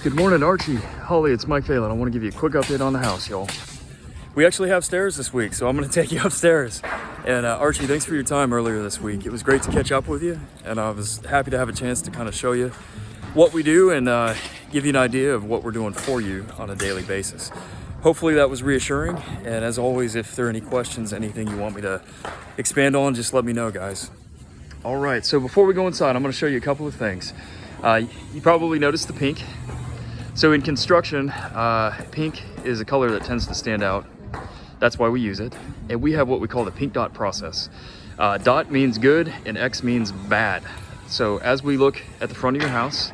Good morning, Archie. Holly, it's Mike Phelan. I want to give you a quick update on the house, y'all. We actually have stairs this week, so I'm going to take you upstairs. And Archie, thanks for your time earlier this week. It was great to catch up with you, and I was happy to have a chance to kind of show you what we do and give you an idea of what we're doing for you on a daily basis. Hopefully that was reassuring, and as always, if there are any questions, anything you want me to expand on, just let me know, guys. All right, so before we go inside, I'm going to show you a couple of things. You probably noticed the pink. So in construction, pink is a color that tends to stand out. That's why we use it. And we have what we call the pink dot process. Dot means good and X means bad. So as we look at the front of your house,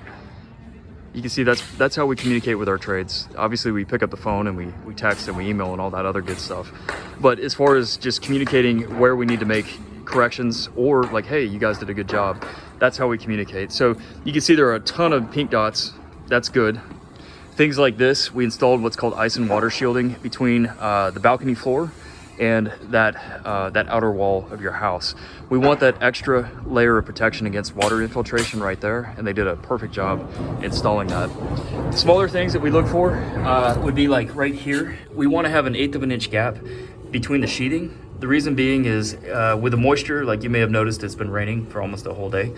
you can see that's how we communicate with our trades. Obviously we pick up the phone and we text and we email and all that other good stuff. But as far as just communicating where we need to make corrections or like, hey, you guys did a good job, that's how we communicate. So you can see there are a ton of pink dots. That's good. Things like this, we installed what's called ice and water shielding between the balcony floor and that outer wall of your house. We want that extra layer of protection against water infiltration right there, and they did a perfect job installing that. Smaller things that we look for would be like right here. We want to have an 1/8 of an inch gap between the sheathing. The reason being is with the moisture, like you may have noticed, it's been raining for almost a whole day.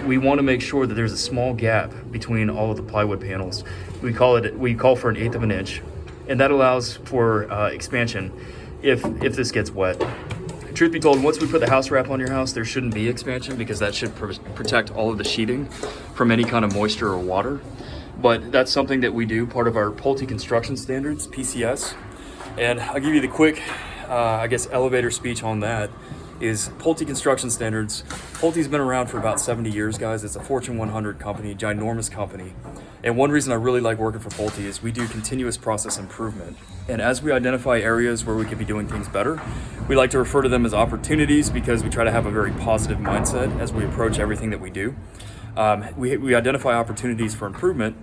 We want to make sure that there's a small gap between all of the plywood panels. We call for an 1/8 of an inch, and that allows for expansion if this gets wet. Truth be told, once we put the house wrap on your house, there shouldn't be expansion because that should protect all of the sheeting from any kind of moisture or water. But that's something that we do, part of our Pulte Construction Standards, PCS. And I'll give you the quick elevator speech on that is Pulte Construction Standards. Pulte's been around for about 70 years, guys. It's a Fortune 100 company, ginormous company. And one reason I really like working for Pulte is we do continuous process improvement. And as we identify areas where we could be doing things better, we like to refer to them as opportunities because we try to have a very positive mindset as we approach everything that we do. We identify opportunities for improvement,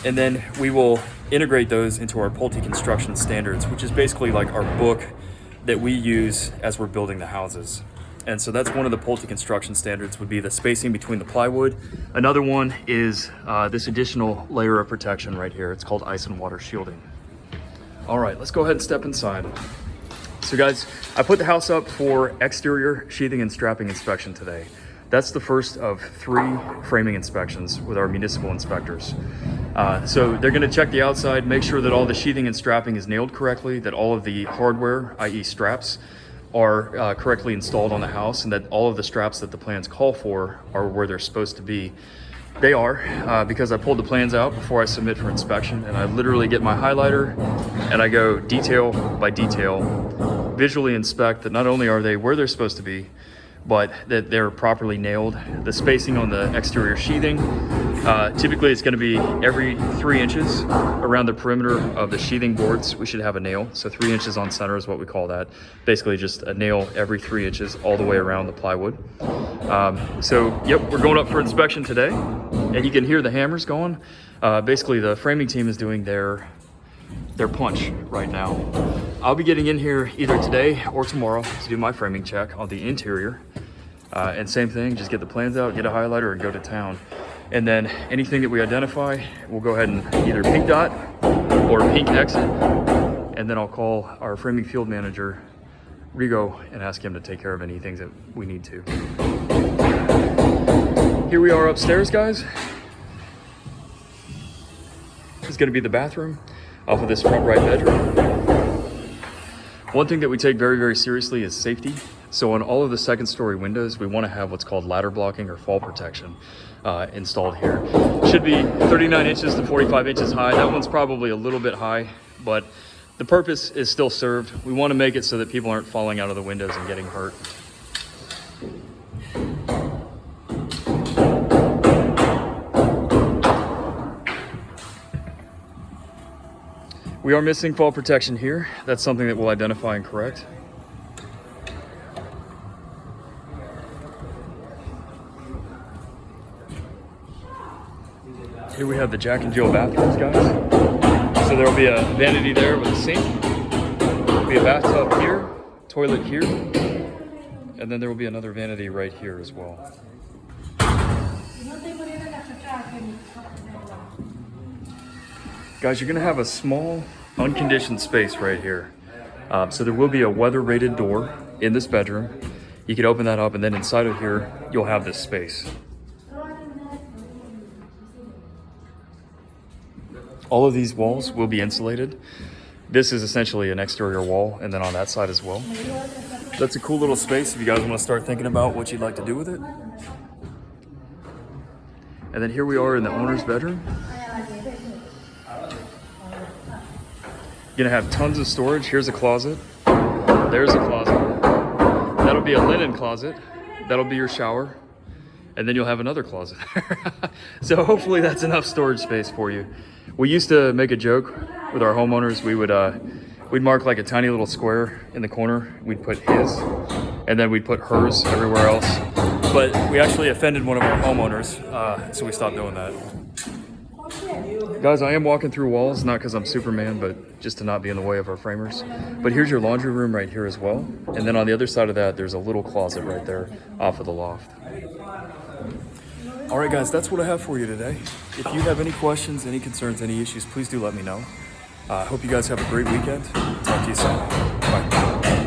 and then we will integrate those into our Pulte Construction Standards, which is basically like our book that we use as we're building the houses. And so that's one of the Pulte Construction Standards would be the spacing between the plywood. Another one is this additional layer of protection right here. It's called ice and water shielding. All right, let's go ahead and step inside. So guys, I put the house up for exterior sheathing and strapping inspection today. That's the first of 3 framing inspections with our municipal inspectors. So they're gonna check the outside, make sure that all the sheathing and strapping is nailed correctly, that all of the hardware, i.e. straps, are correctly installed on the house, and that all of the straps that the plans call for are where they're supposed to be. They are, because I pulled the plans out before I submit for inspection, and I literally get my highlighter and I go detail by detail, visually inspect that not only are they where they're supposed to be, but that they're properly nailed. The spacing on the exterior sheathing, typically it's going to be every 3 inches around the perimeter of the sheathing boards. We should have a nail. So 3 inches on center is what we call that. Basically just a nail every 3 inches all the way around the plywood. So yep, we're going up for inspection today, and you can hear the hammers going. Basically the framing team is doing their punch right now. I'll be getting in here either today or tomorrow to do my framing check on the interior. And same thing, just get the plans out, get a highlighter, and go to town. And then anything that we identify, we'll go ahead and either pink dot or pink exit. And then I'll call our framing field manager, Rigo, and ask him to take care of any things that we need to. Here we are upstairs, guys. This is gonna be the bathroom off of this front right bedroom. One thing that we take very, very seriously is safety. So on all of the 2nd story windows, we want to have what's called ladder blocking or fall protection installed here. Should be 39 inches to 45 inches high. That one's probably a little bit high, but the purpose is still served. We want to make it so that people aren't falling out of the windows and getting hurt. We are missing fall protection here. That's something that we'll identify and correct. Here we have the Jack and Jill bathrooms, guys. So there'll be a vanity there with a sink. There'll be a bathtub here, toilet here, and then there will be another vanity right here as well. Guys, you're gonna have a small unconditioned space right here. So there will be a weather rated door in this bedroom. You can open that up, and then inside of here, you'll have this space. All of these walls will be insulated. This is essentially an exterior wall, and then on that side as well. That's a cool little space if you guys want to start thinking about what you'd like to do with it. And then here we are in the owner's bedroom. You're gonna have tons of storage. Here's a closet. There's a closet. That'll be a linen closet. That'll be your shower. And then you'll have another closet. So hopefully that's enough storage space for you. We used to make a joke with our homeowners. We'd mark like a tiny little square in the corner. We'd put his, and then we'd put hers everywhere else. But we actually offended one of our homeowners, so we stopped doing that. Guys, I am walking through walls, not because I'm Superman, but just to not be in the way of our framers. But here's your laundry room right here as well. And then on the other side of that, there's a little closet right there off of the loft. All right, guys, that's what I have for you today. If you have any questions, any concerns, any issues, please do let me know. I hope you guys have a great weekend. Talk to you soon. Bye.